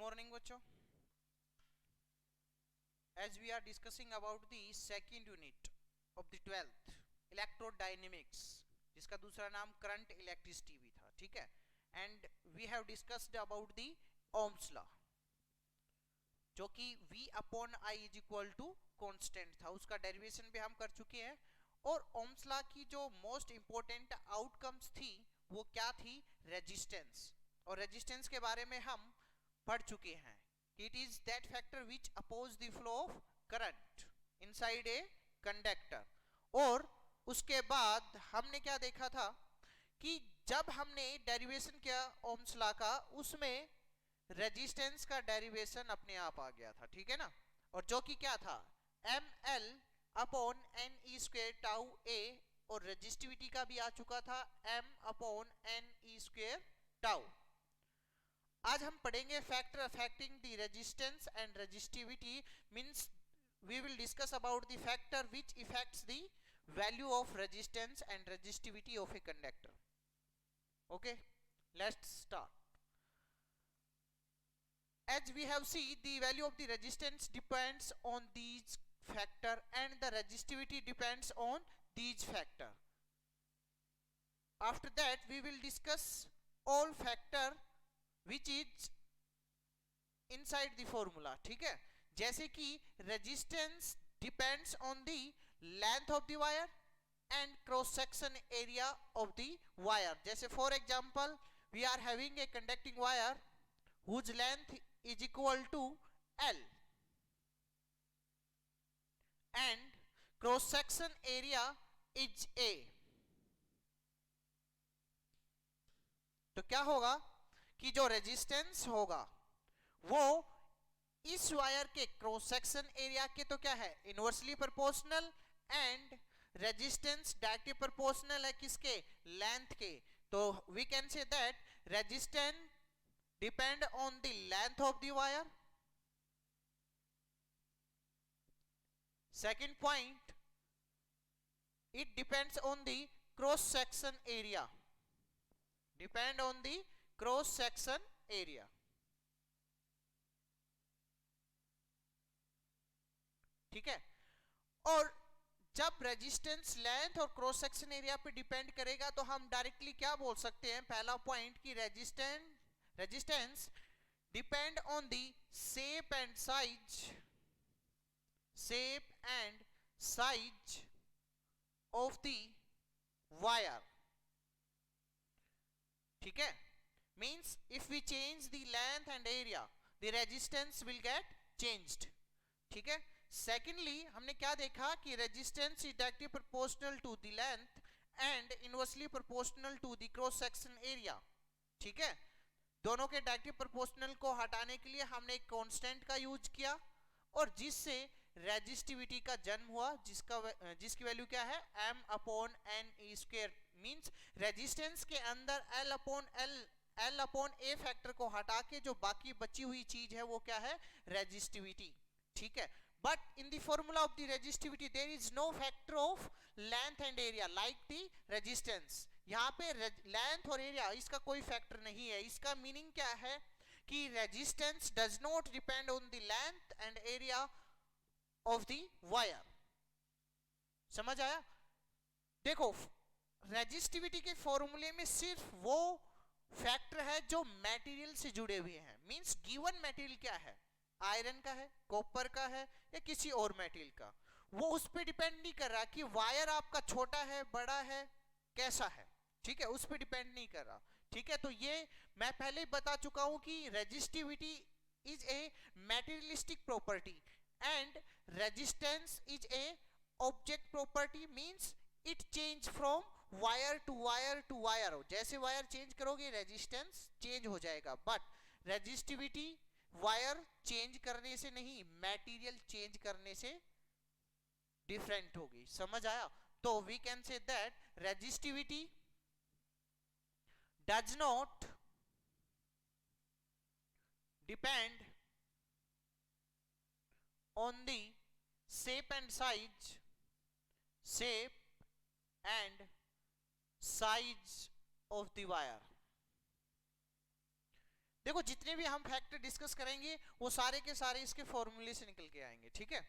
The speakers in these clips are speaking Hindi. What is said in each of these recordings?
morning बच्चों. As we are discussing about the second unit of the 12th electrodynamics, जिसका दूसरा नाम करंट इलेक्ट्रिसिटी भी था, ठीक है. And we have discussed about the Ohm's law, जो कि V upon I is equal to constant था. उसका डेरिवेशन भी हम कर चुके हैं. और ओम्स लॉ की जो मोस्ट इंपॉर्टेंट आउटकम्स थी वो क्या थी? रेजिस्टेंस. और रेजिस्टेंस के बारे में हम पढ़ चुके हैं कि it is that factor which oppose the flow of current inside a conductor. और उसके बाद हमने क्या देखा था कि जब हमने डेरिवेशन किया ओम्स लॉ का, उसमें रेजिस्टेंस का डेरिवेशन अपने आप आ गया था, ठीक है ना. और जो कि क्या था? ml upon n e square tau a. और रेजिस्टिविटी का भी आ चुका था m upon n e square tau. आज हम पढ़ेंगे factor affecting the resistance and resistivity. Means we will discuss about the factor which affects the value of resistance and resistivity of a conductor. Okay, let's start. As we have seen, the value of the resistance depends on these factor and the resistivity depends on these factor. After that we will discuss all factor which is inside the formula, ठीक है. जैसे कि resistance depends on the length of the wire and cross section area of the wire. जैसे for example we are having a conducting wire whose length is equal to L and cross section area is A. तो क्या होगा कि जो रेजिस्टेंस होगा वो इस वायर के क्रॉस सेक्शन एरिया के तो क्या है? Inversely proportional. And resistance directly proportional है किसके? लेंथ के. तो we can say that resistance depend on the length of the wire. Second point, it depends on the cross section area. Depend on the cross section area. ठीक है. और जब रेजिस्टेंस लेंथ और क्रॉस सेक्शन एरिया पे डिपेंड करेगा तो हम डायरेक्टली क्या बोल सकते हैं? पहला पॉइंट कि resistance depend on the shape and size of the wire. ठीक है. means if we change the length and area the resistance will get changed. ठीक है. secondly हमने क्या देखा कि resistance is directly proportional to the length and inversely proportional to the cross section area. ठीक है. दोनों के डायरेक्टली प्रोपोर्शनल को हटाने के लिए हमने एक कांस्टेंट का यूज किया और जिससे रेजिस्टिविटी का जन्म हुआ, जिसकी वैल्यू क्या है? m upon n e square. Means resistance के अंदर L अपॉन ए फैक्टर को हटा के जो बाकी बची हुई चीज है वो क्या है? रेजिस्टिविटी. ठीक है. But in the formula of the resistivity there is no factor of length and area like the resistance. यहाँ पे लेंथ और एरिया इसका कोई फैक्टर नहीं है. इसका मीनिंग क्या है कि resistance does not depend on the length and area of the wire. समझ आया? देखो, रेजिस्टिविटी के फॉर्मूले में सिर्फ वो फैक्टर है जो मटेरियल से जुड़े हुए हैं. मींस गिवन मटेरियल क्या है? आयरन का है, कॉपर का है या किसी और मटेरियल का. वो उस पर डिपेंड नहीं कर रहा कि वायर आपका छोटा है, बड़ा है, कैसा है. ठीक है, उस पर डिपेंड नहीं कर रहा. ठीक है. तो ये मैं पहले ही बता चुका हूं कि resistivity is a materialistic property and resistance is a object property. Means it change from wire to wire to wire. जैसे वायर चेंज करोगे रेजिस्टेंस चेंज हो जाएगा. बट रेजिस्टिविटी वायर चेंज करने से नहीं, मटेरियल चेंज करने से डिफरेंट होगी. समझ आया? तो we can say that resistivity does not depend on the shape and size of the wire. देखो जितने भी हम फैक्टर डिस्कस करेंगे वो सारे के सारे इसके फॉर्मूले से निकल के आएंगे, ठीक है।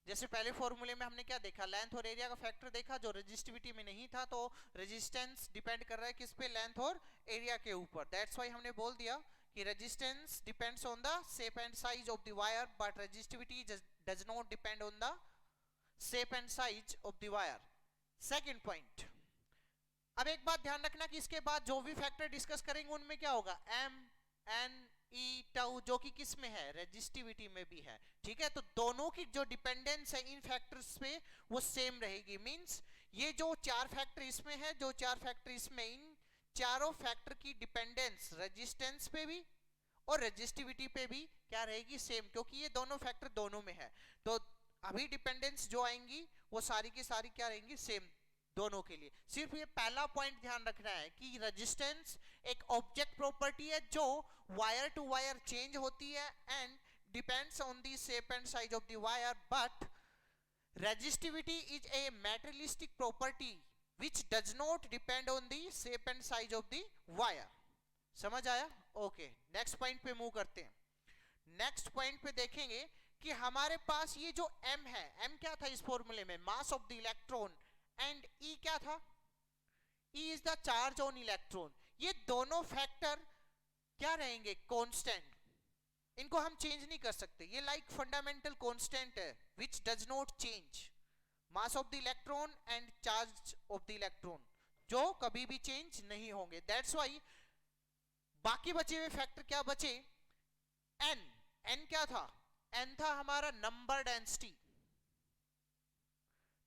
जैसे पहले फॉर्मूले में हमने क्या देखा, लेंथ और एरिया का फैक्टर देखा जो रेजिस्टिविटी में नहीं था, तो रेजिस्टेंस डिपेंड कर रहा है किस पे, लेंथ और एरिया के ऊपर। दैट्स व्हाई हमने बोल दिया कि resistance depends on the shape and size of the wire but resistivity does not depend on the shape and size of the wire. Second point, अब एक बात ध्यान रखना कि इसके बाद जो भी फैक्टर डिस्कस करेंगे उनमें क्या होगा, एम एन ई टाउ, जो कि किस में है, रेजिस्टिविटी में भी है, ठीक है। तो दोनों की जो डिपेंडेंस है इन फैक्टर्स पे वो सेम रहेगी। मींस ये जो चार फैक्टर इसमें है, जो चार फैक्टर इसमें, इन चारों फैक्टर की डिपेंडेंस रेजिस्टेंस पे भी और रेजिस्टिविटी पे भी क्या रहेगी, सेम, क्योंकि ये दोनों फैक्टर दोनों में है। तो अभी डिपेंडेंस जो आएंगी वो सारी की सारी क्या रहेंगी, सेम दोनों के लिए। सिर्फ ये पहला पॉइंट ध्यान रखना है कि रेजिस्टेंस एक ऑब्जेक्ट प्रॉपर्टी है जो वायर टू वायर चेंज होती है and depends on the shape and size of the wire, but resistivity is A materialistic property which does not depend on the shape and size of the wire. समझ आया? ओके, नेक्स्ट पॉइंट पे मूव करते हैं। नेक्स्ट पॉइंट पे देखेंगे कि हमारे पास ये जो m है, m क्या था इस फॉर्मूले में, mass of the electron, and E क्या था, E is the charge on electron. ये दोनों फैक्टर क्या रहेंगे, कांस्टेंट, इनको हम चेंज नहीं कर सकते। ये लाइक फंडामेंटल कांस्टेंट है which does not change, mass of the electron and charge of the electron, जो कभी भी चेंज नहीं होंगे। दैट्स व्हाई बाकी बचे हुए फैक्टर क्या बचे, n, n क्या था, n था हमारा number density.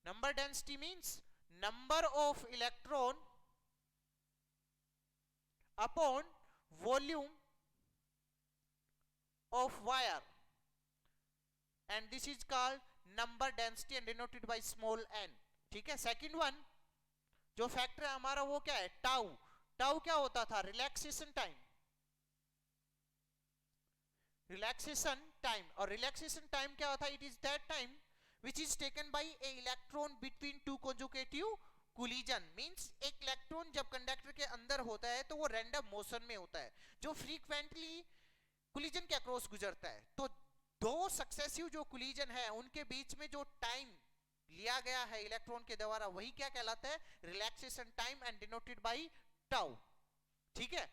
Number density means number of electron upon volume of wire, and this is called number density and denoted by small n, ठीक है। सेकंड वन जो फैक्टर है हमारा वो क्या है, टाउ। टाउ क्या होता था, रिलैक्सेशन टाइम, रिलैक्सेशन टाइम। और रिलैक्सेशन टाइम क्या होता है, it is that time which is taken by a electron between two conjugative collision। means एक इलेक्ट्रॉन जब कंडक्टर के अंदर होता है तो वो रैंडम मोशन में होता है जो फ्रीक्वेंटली कोलिजन के अक्रॉस गुजरता है। तो दो सक्सेसिव जो कोलिजन है उनके बीच में जो टाइम लिया गया है इलेक्ट्रॉन के द्वारा वही क्या कहलाता है, relaxation time and denoted by tau, ठीक है।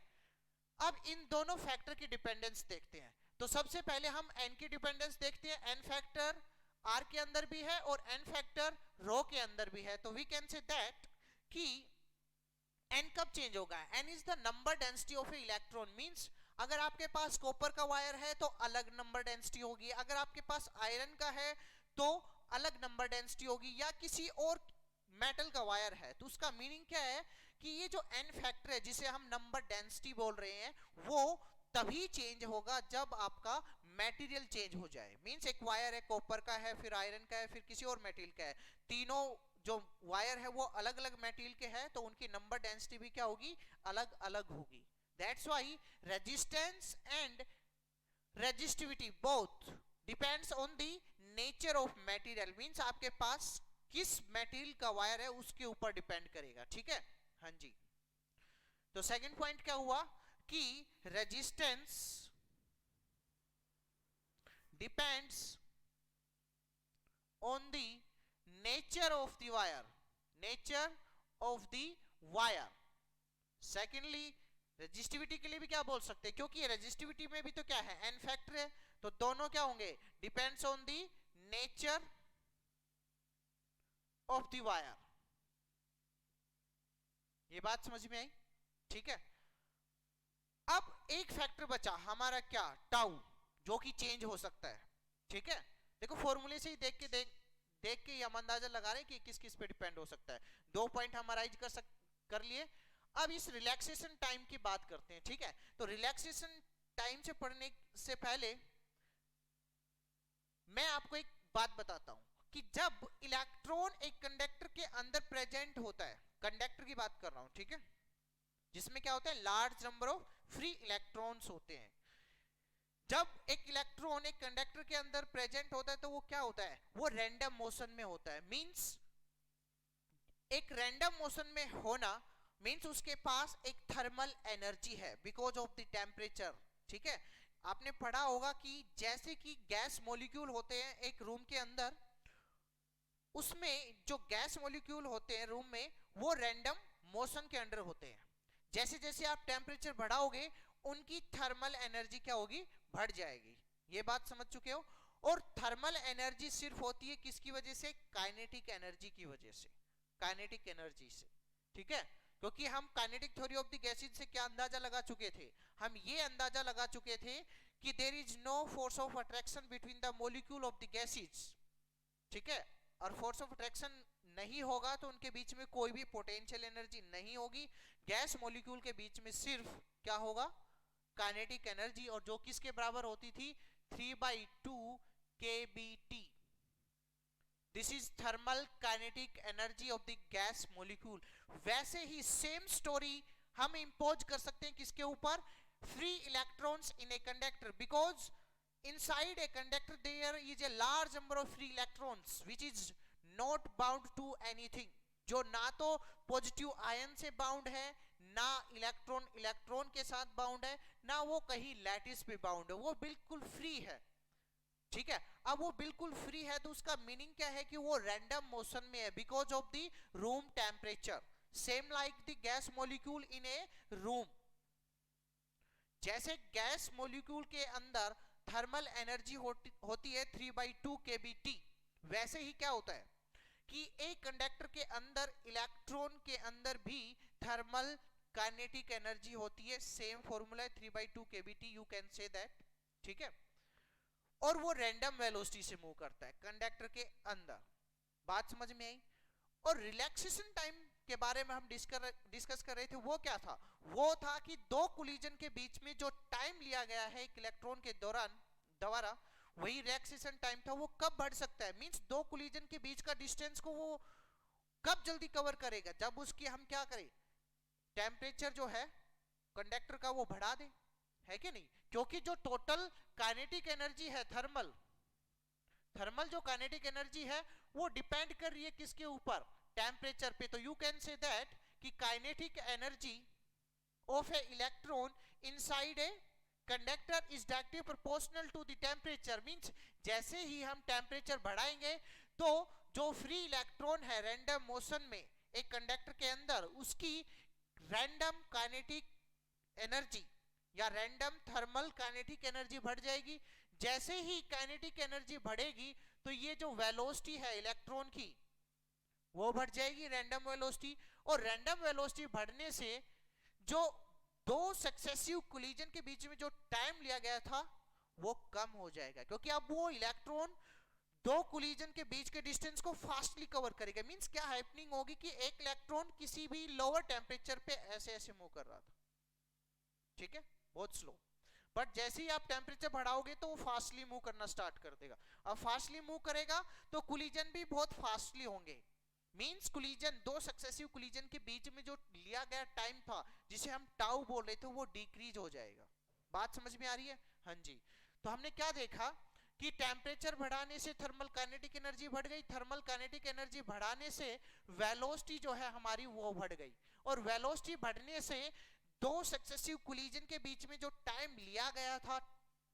अब इन दोनों फैक्टर की डिपेंडेंस देखते हैं। तो सबसे पहले हम n की डिपेंडेंस देखते हैं। n फैक्टर R के अंदर भी है और n फैक्टर रो के अंदर भी है। तो वी कैन से दैट कि n कब चेंज होगा, n is the number density of a electron. Means अगर आपके पास कॉपर का वायर है तो अलग नंबर डेंसिटी होगी, अगर आपके पास आयरन का है तो अलग नंबर डेंसिटी होगी, या किसी और मेटल का वायर है। तो उसका मीनिंग क्या है कि ये जो n फैक्टर है जिसे हम नंबर डेंसिटी बोल रहे हैं वो तभी चेंज होगा जब आपका मटेरियल चेंज हो जाए। मींस एक वायर है, कॉपर का है, फिर आयरन का है, फिर किसी और मटेरियल का है, तीनों जो वायर है वो अलग अलग मटेरियल के हैं, तो उनकी नंबर डेंसिटी भी क्या होगी, अलग अलग होगी। That's why resistance and resistivity both depends on the nature of material. Means आपके पास किस मटेरियल का वायर है उसके ऊपर डिपेंड करेगा, ठीक है। हाँ जी, तो सेकंड पॉइंट क्या हुआ कि resistance depends on the nature of the wire, nature of the wire. Secondly resistivity के लिए भी क्या बोल सकते हैं, क्योंकि रेजिस्टिविटी में भी तो क्या है, n फैक्टर है, तो दोनों क्या होंगे, depends on the nature of the wire. ये बात समझ में आई, ठीक है। अब एक फैक्टर बचा हमारा क्या, टाउ, जो कि चेंज हो सकता है, ठीक है। देखो फॉर्मूले से ही देख के हम अंदाजा लगा रहे हैं कि किस किस पे डिपेंड हो सकता है। दो पॉइंट हम राइज कर लिए। अब इस रिलैक्सेशन टाइम की बात करते हैं, ठीक है। तो रिलैक्सेशन टाइम से पढ़ने से पहले मैं आपको एक बात बताता हूं कि जब इलेक्ट्रॉन एक कंडक्टर के अंदर प्रेजेंट होता है, कंडक्टर की बात कर रहा हूं, ठीक है, जिसमें क्या होता है, large number of free electrons होते हैं। जब एक इलेक्ट्रॉन एक कंडक्टर के अंदर प्रेजेंट होता है तो वो क्या होता है, वो रैंडम मोशन में होता है। मींस एक रैंडम मोशन में होना मींस उसके पास एक थर्मल एनर्जी है बिकॉज ऑफ द टेम्परेचर, ठीक है, आपने पढ़ा होगा कि जैसे कि गैस मॉलिक्यूल होते हैं एक रूम के अंदर, उसमें जो गैस मॉलिक्यूल होते हैं रूम में वो रैंडम मोशन के अंडर होते हैं। जैसे जैसे आप टेम्परेचर बढ़ाओगे उनकी थर्मल एनर्जी क्या होगी, बढ़ जाएगी। ये बात समझ चुके हो। और थर्मल एनर्जी सिर्फ होती है किसकी वजह से, काइनेटिक एनर्जी की वजह से, काइनेटिक एनर्जी से। ठीक है, क्योंकि हम kinetic theory of the gases से क्या अंदाजा लगा चुके थे, हम ये अंदाजा लगा चुके थे कि there is no force of attraction between the molecule of the gases. ठीक है, और फोर्स ऑफ अट्रैक्शन नहीं होगा तो उनके बीच में कोई भी पोटेंशियल एनर्जी नहीं होगी। गैस मॉलिक्यूल के बीच में सिर्फ क्या होगा, काइनेटिक एनर्जी, और जो किसके बराबर होती थी, 3/2 kBT। This is thermal kinetic energy of the gas molecule. वैसे ही सेम स्टोरी हम इंपोज कर सकते हैं किसके ऊपर, free electrons in a conductor, because inside a conductor there is a large number of free electrons which is not bound to anything, जो ना तो पॉजिटिव आयन से बाउंड है, ना इलेक्ट्रॉन इलेक्ट्रॉन के साथ बाउंड है, ना वो कहीं लैटिस पे बाउंड है, वो बिल्कुल फ्री है। ठीक है, अब वो बिल्कुल फ्री है तो उसका मीनिंग क्या है कि वो रैंडम मोशन में है because of the room temperature, same like the gas molecule in A room. जैसे गैस मॉलिक्यूल के अंदर थर्मल एनर्जी होती है 3/2 kBT, वैसे ही क्या होता है कि एक कंडक्टर के अंदर इलेक्ट्रॉन के अंदर भी थर्मल काइनेटिक एनर्जी होती है, सेम फॉर्मूला है 3/2 kBT, you can say that. ठीक है, और वो रैंडम वेलोसिटी से मूव करता है कंडक्टर के अंदर। बात समझ में आई। और रिलैक्सेशन टाइम के बारे में हम डिस्कस कर रहे थे, वो क्या था, वो था कि दो कोलिजन के बीच में जो टाइम लिया गया है एक इलेक्ट्रॉन के द्वारा, वही रिलैक्सेशन टाइम था। वो कब बढ़ सकता है, मींस दो कोलिजन के बीच का डिस्टेंस को वो कब जल्दी कवर करेगा, जब उसकी हम क्या करें, टेम्परेचर जो है कंडक्टर का वो बढ़ा दे, है कि नहीं। क्योंकि जो टोटल काइनेटिक एनर्जी है थर्मल जो काइनेटिक एनर्जी है वो डिपेंड कर रही है किसके ऊपर, टेम्परेचर पे। तो यू कैन से दैट कि kinetic energy of a electron inside a conductor is directly proportional to the temperature, means जैसे ही हम टेम्परेचर बढ़ाएंगे तो जो फ्री इलेक्ट्रॉन है रैंडम मोशन में एक कंडक्टर के अंदर, उसकी रैंडम काइनेटिक एनर्जी या रैंडम थर्मल काइनेटिक एनर्जी बढ़ जाएगी। जैसे ही काइनेटिक एनर्जी बढ़ेगी तो ये जो वेलोसिटी है इलेक्ट्रॉन की वो बढ़ जाएगी, रैंडम वेलोसिटी। और रैंडम वेलोसिटी बढ़ने से जो दो सक्सेसिव कोलिजन के बीच में जो टाइम लिया गया था वो कम हो जाएगा, क्योंकि अब वो इलेक्ट्रॉन दो कोलिजन के बीच के डिस्टेंस को फास्टली कवर करेगा। मींस क्या हैपनिंग होगी कि एक इलेक्ट्रॉन किसी भी लोअर टेम्परेचर पे ऐसे ऐसे मूव कर रहा था, ठीक है, बहुत स्लो, बट जैसे ही आप टेम्परेचर बढ़ाओगे तो वो फास्टली मूव करना स्टार्ट कर देगा। अब फास्टली मूव करेगा तो कोलिजन भी बहुत फास्टली होंगे। मींस कोलिजन, दो सक्सेसिव कोलिजन के बीच में जो लिया गया टाइम था जिसे हम टाउ बोल रहे थे वो डिक्रीज हो जाएगा। बात समझ में आ रही है? हाँ जी। तो हमने क्या देखा कि टेम्परेचर बढ़ाने से थर्मल काइनेटिक एनर्जी बढ़ गई, थर्मल काइनेटिक एनर्जी बढ़ाने से वेलोसिटी जो है हमारी वो बढ़ गई, और वेलोसिटी बढ़ने से दो सक्सेसिव कोलिजन के बीच में जो टाइम लिया गया था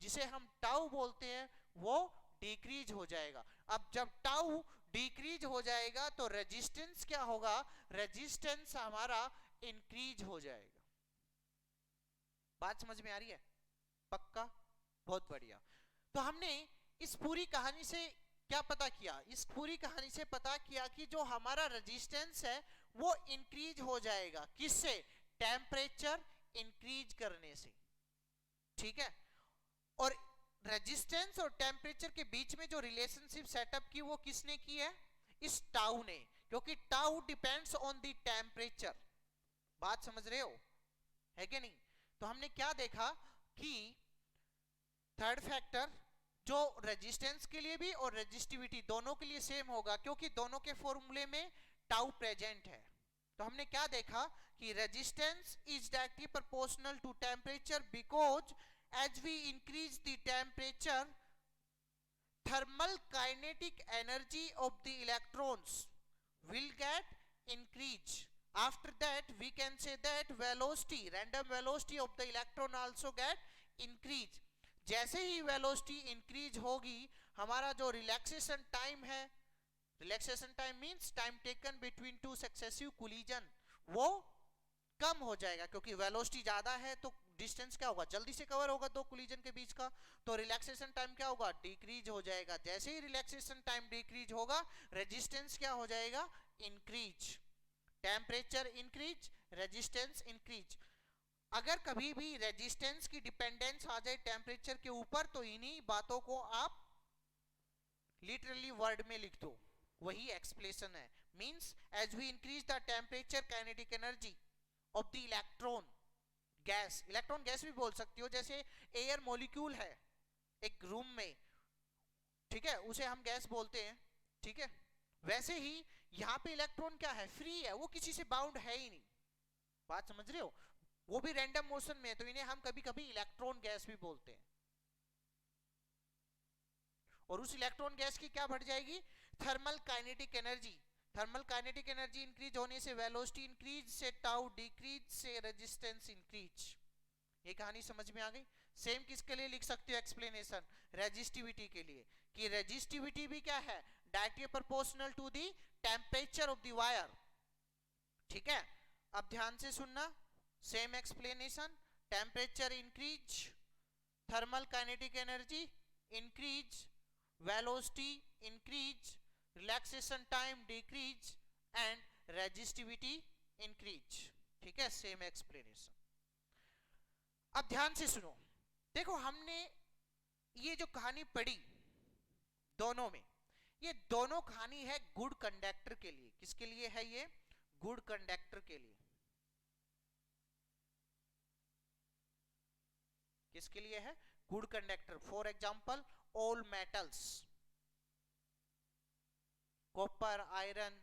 जिसे हम टाउ बोलते हैं वो डिक्रीज हो जाएगा। अब जब टाउ डिक्रीज हो जाएगा तो रेजिस्टेंस क्या होगा, रेजिस्टेंस हमारा इंक्रीज हो जाएगा। बात समझ में आ रही है? पक्का? बहुत बढ़िया। तो हमने इस पूरी कहानी से क्या पता किया, इस पूरी कहानी से पता किया कि जो हमारा रेजिस्टेंस है वो इंक्रीज हो जाएगा, किससे, टेम्परेचर इंक्रीज करने से, ठीक है। और रेजिस्टेंस और टेम्परेचर के बीच में जो रिलेशनशिप सेटअप की वो किसने की है, इस टाउ ने, क्योंकि tau depends on the temperature. बात समझ रहे हो, है कि नहीं? तो हमने क्या देखा कि थर्ड फैक्टर जो रेजिस्टेंस के लिए भी और रेजिस्टिविटी दोनों के लिए सेम होगा, क्योंकि दोनों के फॉर्मूले में टाउ प्रेजेंट है। तो हमने क्या देखा कि resistance is directly proportional to temperature because as we increase the temperature, thermal kinetic energy of the electrons will get increase. After that we can say that velocity, random velocity of the electron also get increase. जैसे ही वेलोसिटी इंक्रीज होगी, हमारा जो रिलैक्सेशन टाइम है, relaxation time means time taken between two successive collision, वो कम हो जाएगा, क्योंकि वेलोसिटी ज्यादा है तो डिस्टेंस क्या होगा, जल्दी से कवर होगा दो कोलिजन के बीच का, तो रिलैक्सेशन टाइम क्या होगा, डिक्रीज हो जाएगा। जैसे ही रिलैक्सेशन टाइम डिक्रीज होगा, रेजिस्टेंस क्या हो जाएगा, increase. Temperature increase, resistance increase. अगर कभी भी रेजिस्टेंस की डिपेंडेंस आ जाए टेम्परेचर के ऊपर, तो इन्हीं बातों को आप लिटरली वर्ड में लिख दो, वही एक्सप्लेनेशन है। Means as we increase the temperature, kinetic energy of the electron gas, electron gas भी बोल सकती हो, जैसे एयर मॉलिक्यूल है एक रूम में, ठीक है, उसे हम गैस बोलते हैं, ठीक है। वैसे ही यहाँ पे इलेक्ट्रॉन क्या है, फ्री है, वो किसी से बाउंड है ही नहीं। बात समझ रहे हो, वो भी रैंडम मोशन में है, तो इन्हें हम कभी कभी इलेक्ट्रॉन गैस भी बोलते हैं। और उस इलेक्ट्रॉन गैस की क्या बढ़ जाएगी, thermal kinetic energy. Thermal kinetic energy increase होने से वेलोसिटी इंक्रीज, से टाउ डिक्रीज, से रेजिस्टेंस इंक्रीज। ये कहानी समझ में आ गई। सेम किसके लिए लिख सकते हो एक्सप्लेनेशन, रेजिस्टिविटी के लिए, कि रेजिस्टिविटी भी क्या है, directly proportional to the temperature of the wire, ठीक है। अब ध्यान से सुनना, same explanation, temperature increase, thermal kinetic energy increase, velocity increase, relaxation time decrease and resistivity increase, ठीक है, सेम एक्सप्लेनेशन। अब ध्यान से सुनो, देखो हमने ये जो कहानी पढ़ी दोनों में, ये दोनों कहानी है गुड कंडक्टर के लिए। किसके लिए है ये, गुड कंडक्टर के लिए। किसके लिए है, good conductor. For example all metals, copper, iron,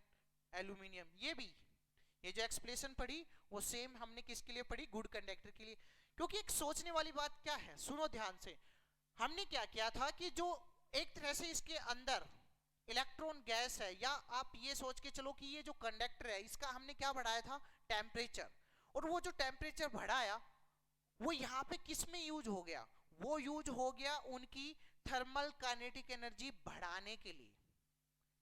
aluminium, ये जो एक्सप्लेनेशन पढ़ी वो सेम हमने किसके लिए पढ़ी, गुड कंडक्टर के लिए। क्योंकि एक सोचने वाली बात क्या है, सुनो ध्यान से, हमने क्या किया था कि जो एक तरह से इसके अंदर इलेक्ट्रॉन गैस है, या आप ये सोच के चलो कि ये जो कंडक्टर है इसका हमने क्या बढ़ाया था, टेम्परेचर। और वो जो टेम्परेचर बढ़ाया वो यहाँ पे किस में यूज हो गया, वो यूज हो गया उनकी थर्मल काइनेटिक एनर्जी बढ़ाने के लिए।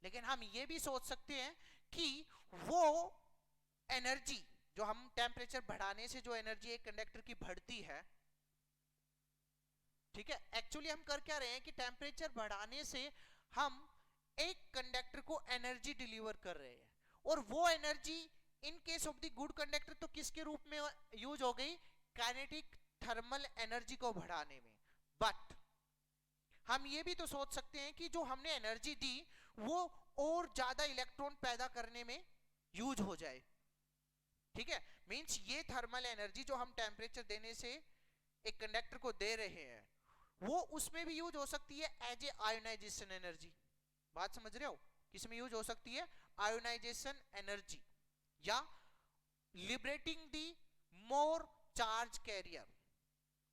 लेकिन हम ये भी सोच सकते हैं कि वो एनर्जी जो हम टेम्परेचर बढ़ाने से जो एनर्जी एक कंडक्टर की बढ़ती है, ठीक है, एक्चुअली हम कर क्या रहे हैं कि टेम्परेचर बढ़ाने से हम एक कंडक्टर को एनर्जी डिलीवर कर रहे हैं, और वो energy in case of the good conductor तो किसके रूप में यूज हो गई, काइनेटिक थर्मल एनर्जी को बढ़ाने में। बट हम ये भी तो सोच सकते हैं कि जो हमने एनर्जी दी वो और ज्यादा इलेक्ट्रॉन पैदा करने में यूज हो जाए, ठीक है। मींस ये थर्मल एनर्जी जो हम टेम्परेचर देने से एक कंडक्टर को दे रहे हैं, वो उसमें भी यूज हो सकती है एज ए आयोनाइजेशन एनर्जी। बात समझ रहे हो, किसमें यूज हो सकती है, आयोनाइजेशन एनर्जी, या लिबरेटिंग दी मोर चार्ज कैरियर,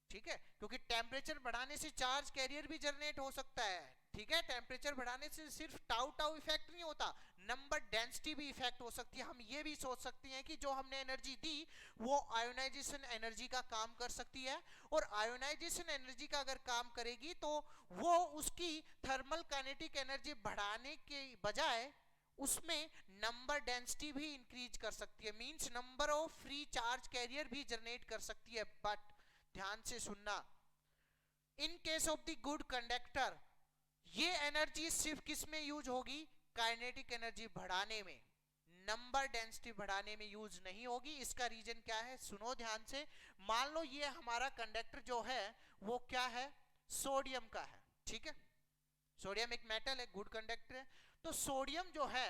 ठीक है, क्योंकि टेम्परेचर बढ़ाने से चार्ज कैरियर भी जनरेट हो सकता है, ठीक है। टेम्परेचर बढ़ाने से सिर्फ टाउ टाउ इफेक्ट नहीं होता, नंबर डेंसिटी भी इफेक्ट हो सकती है। हम ये भी सोच सकते हैं कि जो हमने एनर्जी दी वो आयोनाइजेशन एनर्जी का काम कर सकती है, और आयोनाइजेशन एनर्जी का अगर काम करेगी तो वो उसकी थर्मल काइनेटिक एनर्जी बढ़ाने के बजाय उसमें नंबर डेंसिटी भी इंक्रीज कर सकती है, means number of free charge carrier भी जनरेट कर सकती है। बट ध्यान से सुनना, इन case of the good conductor ये एनर्जी सिर्फ किस में यूज होगी, काइनेटिक एनर्जी बढ़ाने में, नंबर डेंसिटी बढ़ाने में यूज नहीं होगी। इसका रीजन क्या है, सुनो ध्यान से। मान लो ये हमारा कंडक्टर जो है वो क्या है, सोडियम का है, ठीक है। सोडियम एक मेटल है, गुड कंडक्टर है। तो सोडियम जो है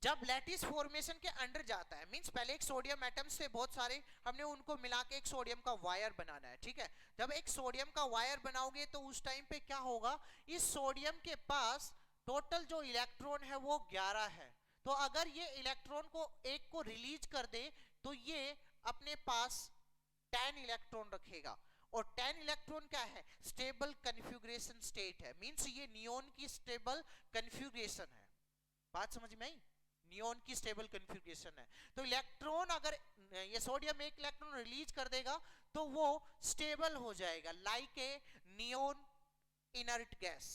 जब लैटिस फॉर्मेशन के अंडर जाता है, मींस पहले एक सोडियम एटम्स थे बहुत सारे, हमने उनको मिला के एक सोडियम का वायर बनाना है, ठीक है। जब एक सोडियम का वायर बनाओगे तो उस टाइम पे क्या होगा, इस सोडियम के पास टोटल जो इलेक्ट्रॉन है वो 11 है। तो अगर ये इलेक्ट्रॉन को एक को रिलीज कर दे तो ये अपने पास 10 इलेक्ट्रॉन रखेगा, और 10 इलेक्ट्रॉन क्या है, स्टेबल कन्फिगरेशन स्टेट है, मींस ये नियोन की स्टेबल कन्फिगरेशन है। बात समझ में आई। नियोन की स्टेबल कन्फिग्रेशन है। तो इलेक्ट्रॉन अगर ये सोडियम एक इलेक्ट्रॉन रिलीज कर देगा तो वो स्टेबल हो जाएगा like a neon inert gas,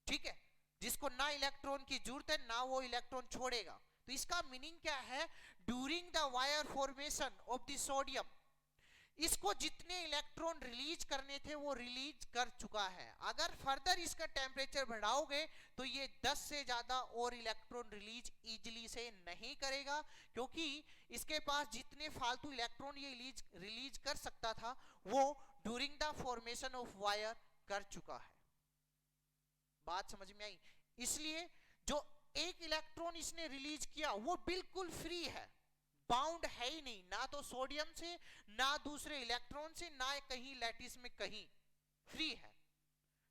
ठीक है, जिसको ना इलेक्ट्रॉन की जरूरत है ना वो इलेक्ट्रॉन छोड़ेगा। तो इसका मीनिंग क्या है, during the wire formation of the sodium इसको जितने इलेक्ट्रॉन रिलीज करने थे वो रिलीज कर चुका है। अगर फर्दर इसका टेम्परेचर बढ़ाओगे तो ये 10 से ज्यादा और इलेक्ट्रॉन रिलीज इजीली से नहीं करेगा, क्योंकि इसके पास जितने फालतू इलेक्ट्रॉन ये रिलीज कर सकता था वो during the formation of wire कर चुका है। बात समझ में आई? इसलिए जो एक इलेक्ट्रॉन इसने रिलीज किया वो बिल्कुल फ्री है, बाउंड है ही नहीं, ना तो सोडियम से ना दूसरे इलेक्ट्रॉन से ना कहीं लैटिस में, कहीं फ्री है,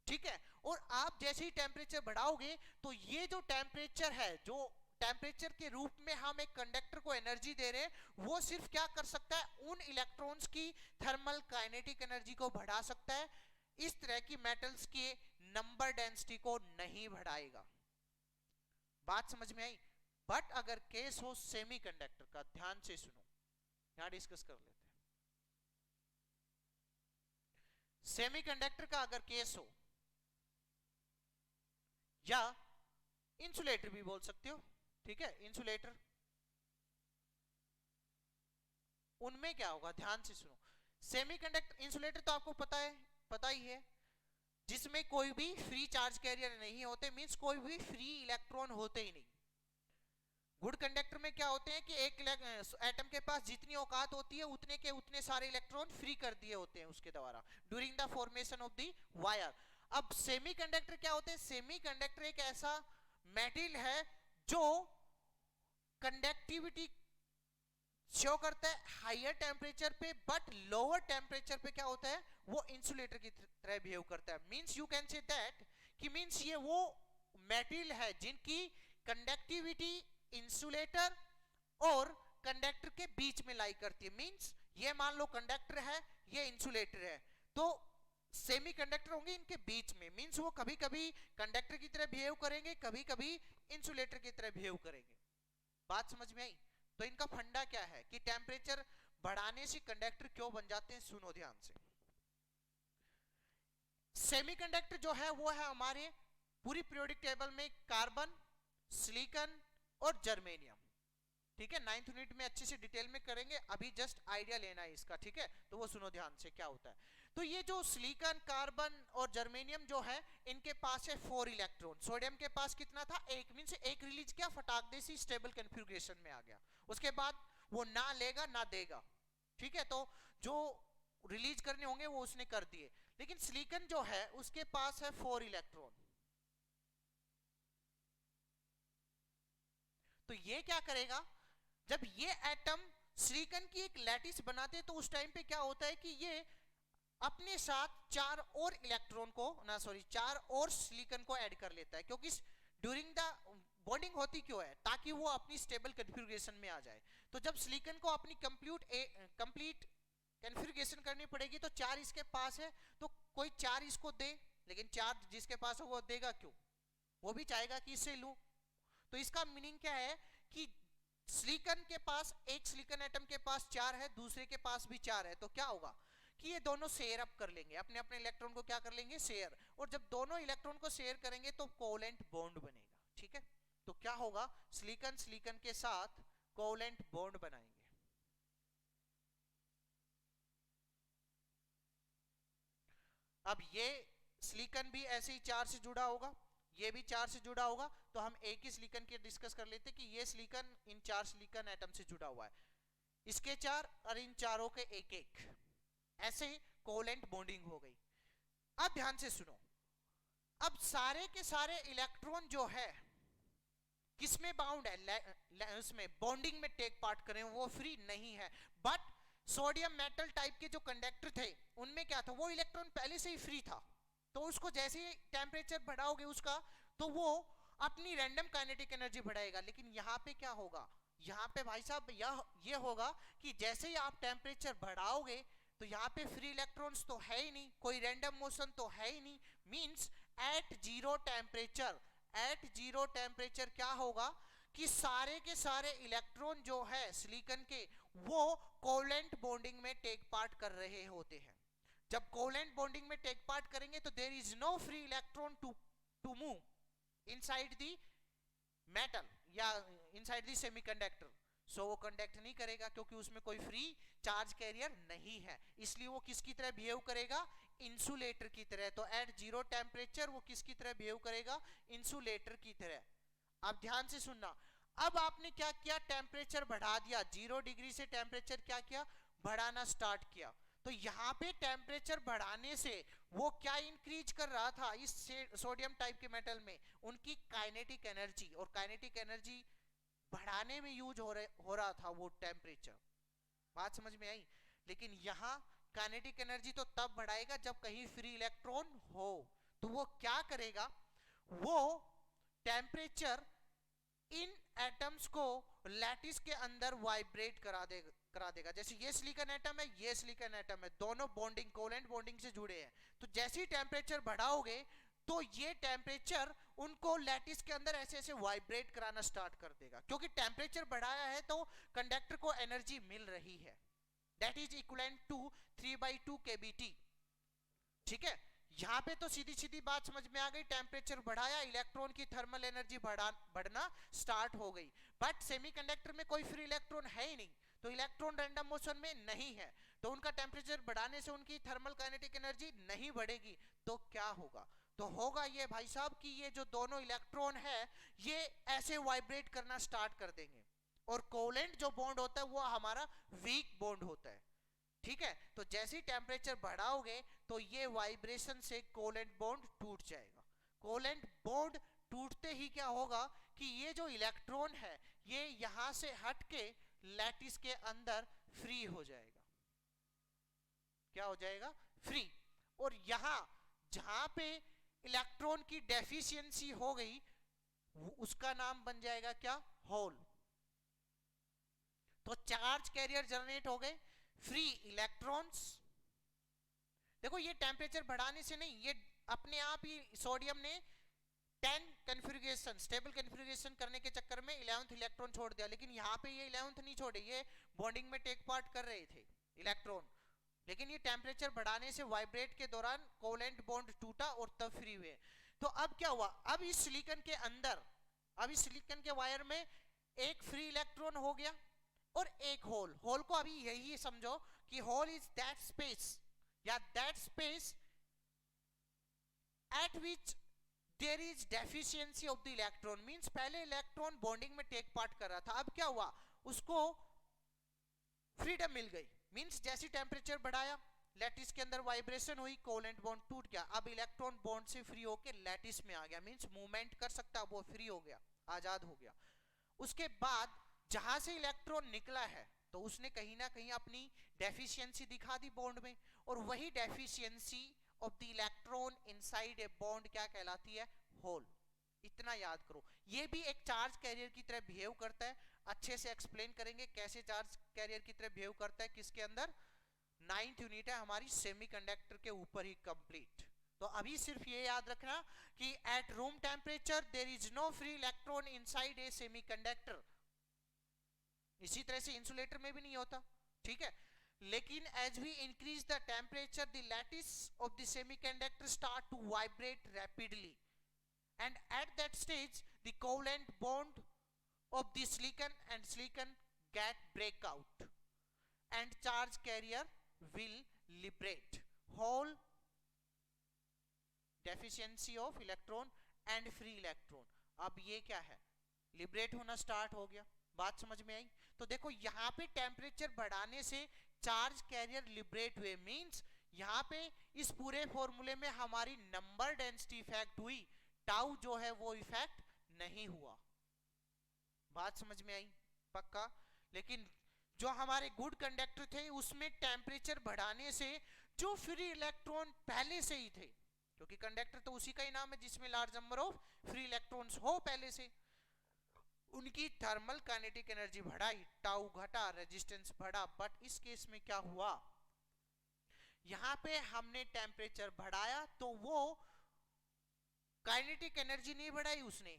ठीक है। और आप जैसे ही टेम्परेचर बढ़ाओगे तो ये जो टेम्परेचर है, जो टेम्परेचर के रूप में हम एक कंडक्टर को एनर्जी दे रहे हैं, वो सिर्फ क्या कर सकता है, उन इलेक्ट्रॉन्स की थर्मल काइनेटिक एनर्जी को बढ़ा सकता है, इस तरह की मेटल्स के नंबर डेंसिटी को नहीं बढ़ाएगा। बात समझ में आई? बट अगर केस हो सेमीकंडक्टर का, ध्यान से सुनो, यहां डिस्कस कर लेते हैं। सेमीकंडक्टर का अगर केस हो, या इंसुलेटर भी बोल सकते हो, ठीक है, इंसुलेटर, उनमें क्या होगा, ध्यान से सुनो। सेमीकंडक्टर इंसुलेटर तो आपको पता ही है, जिसमें कोई भी फ्री चार्ज कैरियर नहीं होते, मींस कोई भी फ्री इलेक्ट्रॉन होते ही नहीं। गुड कंडक्टर में क्या होते हैं कि एक एटम के पास जितनी औकात होती है उतने के उतने सारे इलेक्ट्रॉन फ्री कर दिए होते हैं उसके द्वारा during the formation of the wire. अब सेमीकंडक्टर क्या होते हैं, सेमीकंडक्टर एक ऐसा मेटल है जो कंडक्टिविटी शो करता है हायर टेम्परेचर पे, बट लोअर टेम्परेचर पे क्या होता है, वो इंसुलेटर की तरह बिहेव करता है। Means you can say that कि मींस ये वो मेटल है जिनकी कंडक्टिविटी इंसुलेटर और कंडक्टर के बीच में लाई करती है। मींस ये मान लो कंडक्टर है, ये इंसुलेटर है, तो सेमीकंडक्टर होंगे इनके बीच में। मींस वो कभी कभी कंडक्टर की तरह बिहेव करेंगे, कभी कभी इंसुलेटर की तरह बिहेव करेंगे। बात समझ में आई? तो इनका फंडा क्या है कि टेम्परेचर बढ़ाने से कंडक्टर क्यों बन जाते हैं, सुनो ध्यान से। सेमीकंडक्टर जो है वो है हमारे पूरी पीरियोडिक टेबल में कार्बन, सिलिकॉन और जर्मेनियम, ठीक है। 9th यूनिट में अच्छे से डिटेल में करेंगे, अभी जस्ट आइडिया लेना है इसका, ठीक है। तो वो सुनो ध्यान से क्या होता है। तो ये जो सिलिकॉन, कार्बन और जर्मेनियम जो है, इनके पास है 4 इलेक्ट्रॉन। सोडियम के पास कितना था, एक, मींस एक रिलीज किया, फटाक दे सी स्टेबल कन्फिग्रेशन में आ गया, उसके बाद वो ना लेगा ना देगा, ठीक है। तो जो रिलीज करने होंगे वो उसने कर दिए। लेकिन सिलिकॉन जो है उसके पास है 4 इलेक्ट्रॉन। तो ये क्या करेगा, जब ये एटम सिलिकॉन की एक लैटिस बनाते हैं तो उस टाइम पे क्या होता है कि ये अपने साथ 4 और इलेक्ट्रॉन को ना, सॉरी 4 और सिलिकॉन को ऐड कर लेता है, क्योंकि ड्यूरिंग द बॉन्डिंग होती क्यों है, ताकि वो अपनी स्टेबल कन्फिग्रेशन में आ जाए। तो जब सिलिकॉन को अपनी कंप्लीट कन्फिग्रेशन करनी पड़ेगी तो 4 इसके पास है, तो कोई 4 इसको दे, लेकिन 4 जिसके पास है वो देगा क्यों, वो भी चाहेगा कि इससे लूं। तो इसका मीनिंग क्या है कि सिलिकॉन के पास, एक सिलिकॉन एटम के पास 4 है, दूसरे के पास भी 4 है, तो क्या होगा कि ये दोनों शेयर अप कर लेंगे, अपने अपने इलेक्ट्रॉन को क्या कर लेंगे, शेयर। और जब दोनों इलेक्ट्रॉन को शेयर करेंगे तो कोवेलेंट बॉन्ड बनेगा, ठीक है। तो क्या होगा, सिलिकॉन सिलिकॉन के साथ कोवेलेंट बॉन्ड बनाएंगे। अब ये सिलिकॉन भी ऐसे ही 4 से जुड़ा होगा, ये भी 4 से जुड़ा होगा, तो हम एक ही सिलिकॉन के डिस्कस कर लेते हैं कि ये सिलिकॉन इन 4 सिलिकॉन एटम से जुड़ा हुआ है, इसके 4 और इन चारों के एक एक, ऐसे कोवेलेंट बॉन्डिंग हो गई। अब ध्यान से सुनो, अब सारे के सारे इलेक्ट्रॉन जो है किसमें बाउंड है, उसमें बॉन्डिंग में टेक पार्ट करें, वो फ्री नहीं है। बट सोडियम मेटल टाइप के जो कंडक्टर थे उनमें क्या था, वो इलेक्ट्रॉन पहले से ही फ्री था, तो उसको जैसे ही टेम्परेचर बढ़ाओगे उसका, तो वो अपनी रैंडम काइनेटिक एनर्जी बढ़ाएगा। लेकिन यहाँ पे क्या होगा, यहाँ पे भाई साहब ये होगा कि जैसे ही आप टेम्परेचर बढ़ाओगे तो यहाँ पे फ्री इलेक्ट्रॉन्स तो है ही नहीं, कोई रैंडम मोशन तो है ही नहीं। मींस एट जीरो टेम्परेचर क्या होगा कि सारे के सारे इलेक्ट्रॉन जो है सिलिकॉन के वो कोवेलेंट बॉन्डिंग में टेक पार्ट कर रहे होते हैं। जब कोवेलेंट बॉन्डिंग में टेक पार्ट करेंगे तो there is no free electron to move inside the metal या इनसाइड द सेमीकंडक्टर। सो वो कंडक्ट नहीं करेगा क्योंकि उसमें कोई फ्री चार्ज कैरियर नहीं है, इसलिए वो किसकी तरह बिहेव करेगा, इंसुलेटर की तरह। तो एट जीरो टेम्परेचर वो किसकी तरह बिहेव करेगा, इंसुलेटर की तरह। अब ध्यान से सुनना, अब आपने क्या किया, टेम्परेचर बढ़ा दिया, 0 डिग्री से टेम्परेचर क्या किया, बढ़ाना स्टार्ट किया। तो यहाँ पे टेम्परेचर बढ़ाने से वो क्या इंक्रीज कर रहा था इस सोडियम टाइप के मेटल में, उनकी काइनेटिक एनर्जी, और काइनेटिक एनर्जी बढ़ाने में यूज हो रहा था वो टेम्परेचर। बात समझ में आई। लेकिन यहाँ काइनेटिक एनर्जी तो तब बढ़ाएगा जब कहीं फ्री इलेक्ट्रॉन हो, तो वो क्या करेगा, वो टेम्परेचर इन एटम्स को लैटिस के अंदर वाइब्रेट करा देगा। जैसे ये सिलिकॉन एटम है, ये सिलिकॉन एटम है, दोनों बॉन्डिंग कोवेलेंट बॉन्डिंग से जुड़े हैं। तो जैसे ही टेम्परेचर बढ़ाओगे तो ये टेम्परेचर उनको लैटिस के अंदर ऐसे ऐसे वाइब्रेट कराना स्टार्ट कर देगा, क्योंकि टेम्परेचर बढ़ाया है तो कंडक्टर को एनर्जी मिल रही है, that is equivalent to 3/2 kBT। ठीक है, यहां पे तो सीधी सीधी बात समझ में आ गई, टेम्परेचर बढ़ाया, इलेक्ट्रॉन की थर्मल एनर्जी बढ़ना स्टार्ट हो गई। बट सेमीकंडक्टर में कोई फ्री इलेक्ट्रॉन है ही नहीं, तो इलेक्ट्रॉन रैंडम मोशन में नहीं है, तो उनका टेम्परेचर बढ़ाने से उनकी थर्मल काइनेटिक एनर्जी नहीं बढ़ेगी। तो क्या होगा, तो होगा ये भाई साहब कि ये जो दोनों इलेक्ट्रॉन है ये ऐसे वाइब्रेट करना स्टार्ट कर देंगे, और कोवेलेंट जो बॉन्ड होता है वो हमारा वीक बॉन्ड होता है। ठीक है, तो जैसे ही टेम्परेचर बढ़ाओगे तो ये वाइब्रेशन से कोवेलेंट बॉन्ड टूट जाएगा। कोवेलेंट बॉन्ड टूटते ही क्या होगा कि ये जो इलेक्ट्रॉन है ये यहां से हट के लैटिस के अंदर फ्री हो जाएगा। क्या हो जाएगा, फ्री। और यहां जहां पे इलेक्ट्रॉन की डेफिशिएंसी हो गई उसका नाम बन जाएगा क्या, होल। तो चार्ज कैरियर जनरेट हो गए, फ्री इलेक्ट्रॉन्स। देखो ये टेम्परेचर बढ़ाने से नहीं, ये अपने आप ही सोडियम ने 10 कन्फिग्रेशन स्टेबल कन्फिग्रेशन करने के चक्कर में 11th इलेक्ट्रॉन छोड़ दिया, लेकिन यहाँ पे ये 11th नहीं छोड़े, ये बॉन्डिंग में टेक पार्ट कर रहे थे इलेक्ट्रॉन, लेकिन ये टेम्परेचर बढ़ाने से वाइब्रेट के दौरान कोवेलेंट बॉन्ड टूटा और तब फ्री हुए। तो अब क्या हुआ, अब इस सिलिकॉन के अंदर, अब इस सिलिकॉन के वायर में एक फ्री इलेक्ट्रॉन हो गया और एक होल। होल को अभी यही समझो कि होल इज दैट स्पेस या that space at which there is deficiency of the electron. Means पहले इलेक्ट्रॉन बॉन्डिंग में टेक पार्ट कर रहा था, अब क्या हुआ, उसको फ्रीडम मिल गई। मींस जैसे टेम्परेचर बढ़ाया लैटिस के अंदर वाइब्रेशन हुई, कोवेलेंट बॉन्ड टूट गया, अब इलेक्ट्रॉन बॉन्ड से फ्री होकर लैटिस में आ गया। मींस मूवमेंट कर सकता, वो फ्री हो गया, आजाद हो गया। उसके बाद जहां से इलेक्ट्रॉन निकला है तो उसने कहीं ना कहीं अपनी डेफिशिएंसी दिखा दी बॉन्ड में, और वही deficiency of the electron inside a bond क्या कहलाती है, होल। इतना याद करो, ये भी एक चार्ज कैरियर की तरह बिहेव करता है। अच्छे से एक्सप्लेन करेंगे कैसे चार्ज कैरियर की तरह बिहेव करता है, किसके अंदर, 9th यूनिट है हमारी सेमीकंडक्टर के ऊपर ही कंप्लीट। तो अभी सिर्फ ये याद रखना कि at room temperature there is no free electron inside a semiconductor. इसी तरह से इंसुलेटर में भी नहीं होता, ठीक है। लेकिन as we increase the temperature the lattice of the semiconductor start to vibrate rapidly, and at that stage the covalent bond of the silicon and silicon get break out and charge carrier will liberate whole deficiency of electron and free electron। अब ये क्या है, लिबरेट होना स्टार्ट हो गया। बात समझ में आई। तो देखो यहाँ पे टेम्परेचर बढ़ाने से चार्ज कैरियर लिबरेट हुए, मींस यहाँ पे इस पूरे फॉर्मूले में हमारी नंबर डेंसिटी इफेक्ट हुई, टाउ जो है वो इफेक्ट नहीं हुआ। बात समझ में आई, पक्का। लेकिन जो हमारे गुड कंडक्टर थे उसमें टेम्परेचर बढ़ाने से जो फ्री इलेक्ट्रॉन पहले से ही थे, क्योंकि कंडक्टर तो उसी का ही नाम है जिसमें large number of free electrons हो पहले से, उनकी थर्मल काइनेटिक एनर्जी बढ़ाई, टाउ घटा, रेजिस्टेंस बढ़ा। बट इस केस में क्या हुआ, यहां पे हमने टेम्परेचर बढ़ाया तो वो काइनेटिक एनर्जी नहीं बढ़ाई उसने,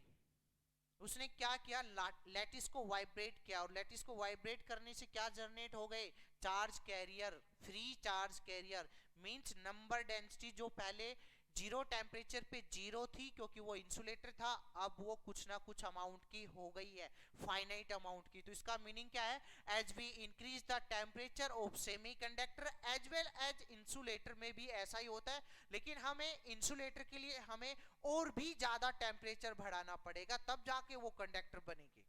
उसने क्या किया, लैटिस को वाइब्रेट किया, और लैटिस को वाइब्रेट करने से क्या जनरेट हो गए, charge carrier, free charge carrier. Means number density जो पहले जीरो टेम्परेचर पे जीरो थी क्योंकि वो इंसुलेटर था, अब वो कुछ ना कुछ अमाउंट की हो गई है, फाइनाइट अमाउंट की। तो इसका मीनिंग क्या है, as we increase the temperature of semiconductor as well as insulator में भी ऐसा ही होता है, लेकिन हमें इंसुलेटर के लिए हमें और भी ज्यादा टेम्परेचर बढ़ाना पड़ेगा, तब जाके वो कंडक्टर बनेंगे।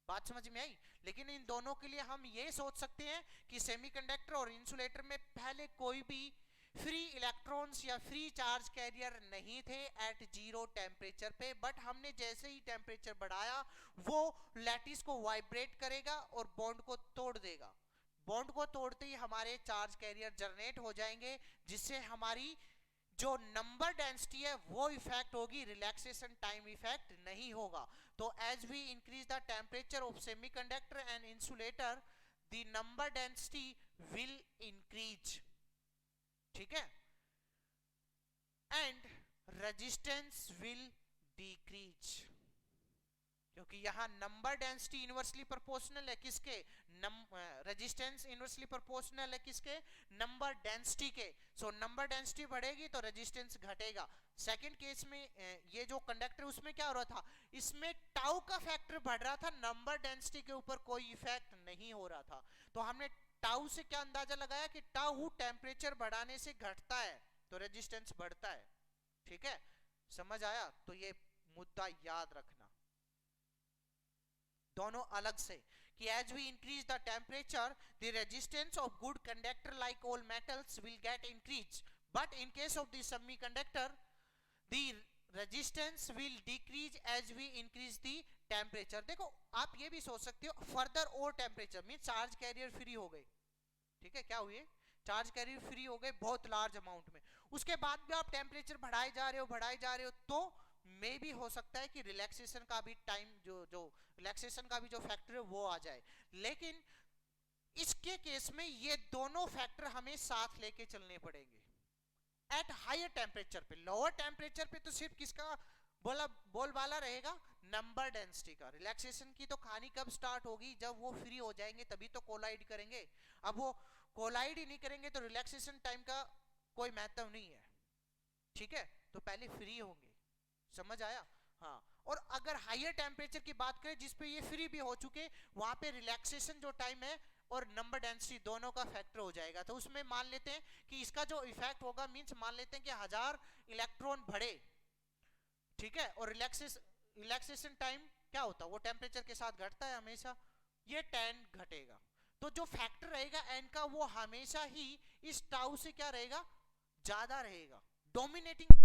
बात समझ में आई। लेकिन इन दोनों के लिए हम ये सोच सकते हैं कि सेमीकंडक्टर और इंसुलेटर में पहले कोई भी फ्री इलेक्ट्रॉन्स या फ्री चार्ज कैरियर नहीं थे एट जीरो टेम्परेचर पे, बट हमने जैसे ही टेम्परेचर बढ़ाया वो लैटिस को वाइब्रेट करेगा और बॉन्ड को तोड़ देगा। बॉन्ड को तोड़ते ही हमारे चार्ज कैरियर जनरेट हो जाएंगे, जिससे हमारी जो नंबर डेंसिटी है वो इफेक्ट होगी, रिलैक्सेशन टाइम इफेक्ट नहीं होगा। तो as we increase the temperature of semiconductor and insulator the number density will increase, ठीक है, एंड रेजिस्टेंस विल डिक्रीज, क्योंकि यहां नंबर डेंसिटी इनवर्सली प्रोपोर्शनल है किसके, रेजिस्टेंस इनवर्सली प्रोपोर्शनल है किसके, नंबर डेंसिटी के। सो नंबर डेंसिटी बढ़ेगी तो रेजिस्टेंस घटेगा। सेकंड केस में ये जो कंडक्टर उसमें क्या हो रहा था, इसमें टाउ का फैक्टर बढ़ रहा था, नंबर डेंसिटी के ऊपर कोई इफेक्ट नहीं हो रहा था। तो हमने टाउ से क्या अंदाजा लगाया कि टाउ टेम्परेचर बढ़ाने से घटता है तो रेजिस्टेंस बढ़ता है, ठीक है, समझ आया। तो ये मुद्दा याद रखना दोनों अलग से, कि as we increase the temperature the resistance of good conductor like all metals will get increase, but in case of the semiconductor the resistance will decrease as we increase the temperature. देखो आप ये भी सोच सकते हो फर्दर और temperature mean charge carrier free हो गए, ठीक है, क्या हुए, चार्ज कैरियर फ्री हो गए बहुत लार्ज अमाउंट में, उसके बाद भी आप टेम्परेचर बढ़ाए जा रहे हो, तो मे भी हो सकता है कि रिलैक्सेशन का भी टाइम जो रिलैक्सेशन का भी जो फैक्टर है वो आ जाए। लेकिन इसके केस में ये दोनों फैक्टर हमें साथ लेके चलने पड़ेंगे एट हायर टेम्परेचर पे। लोअर टेम्परेचर पे तो सिर्फ किसका बोलबाला रहेगा, नंबर डेंसिटी का। रिलैक्सेशन की तो कहानी कब स्टार्ट होगी, जब वो फ्री हो जाएंगे तभी तो कोलाइड करेंगे। अब वो कोलाइड ही नहीं करेंगे तो रिलैक्सेशन टाइम का कोई महत्व नहीं है, ठीक है, तो पहले फ्री होंगे, समझ आया। हाँ, और अगर हायर टेम्परेचर की बात करें जिसपे ये फ्री भी हो चुके, वहां पे रिलैक्सेशन जो टाइम है और नंबर डेंसिटी दोनों का फैक्टर हो जाएगा। तो उसमें मान लेते हैं कि इसका जो इफेक्ट होगा मींस मान लेते हैं कि 1000 इलेक्ट्रॉन बढ़े, ठीक है, और रिलैक्सेशन टाइम क्या होता है, वो टेम्परेचर के साथ घटता है हमेशा, ये 10 घटेगा। तो जो फैक्टर रहेगा एन का वो हमेशा ही इस टाउ से क्या रहेगा, ज्यादा रहेगा, डोमिनेटिंग